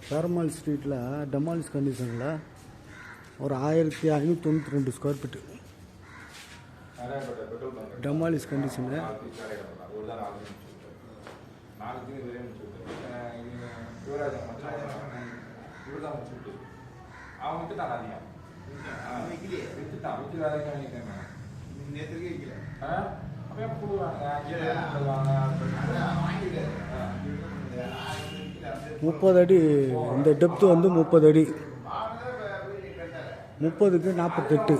பெருமாள் ஸ்ட்ரீட்டில் டெமாலிஷ் கண்டிஷனில் ஒரு 1592 ஸ்கொயர் ஃபீட்டு டெமாலிஷ் கண்டிஷனு. முப்பது அடி இந்த டெப்த்து வந்து 30 அடி, 30க்கு 48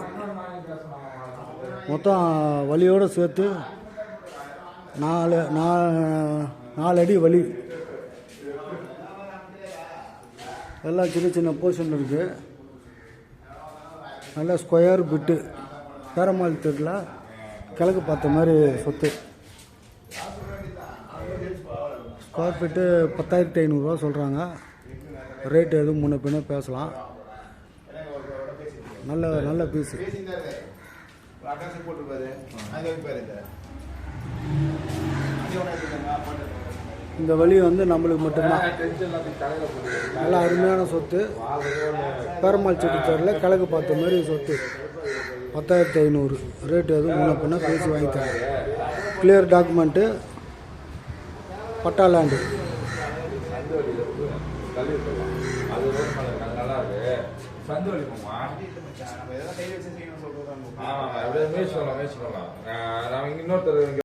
மொத்தம் வலியோடு சேர்த்து 4 அடி வலி. எல்லாம் சின்ன சின்ன போர்ஷன் இருக்குது. நல்ல ஸ்கொயர் பிட்டு பெருமாள் தெருவில் கிழக்கு பார்த்த மாதிரி சொத்து. ஸ்கொயர் ஃபீட்டு 10,500 சொல்கிறாங்க. ரேட்டு எதுவும் முன்ன பின்ன பேசலாம். நல்ல பீஸு. இந்த வழி வந்து நம்மளுக்கு மட்டும்தான். நல்லா அருமையான சொத்து. பெருமாள் செட்டிச்சாரில் கிழக்கு பார்த்த மாதிரி சொத்து 10,500. ரேட்டு எதுவும் முன்ன பின்ன பேசி வாங்கித்தரேன். கிளியர் டாக்குமெண்ட்டு, பட்டா லேண்டு. இன்னொருத்தர்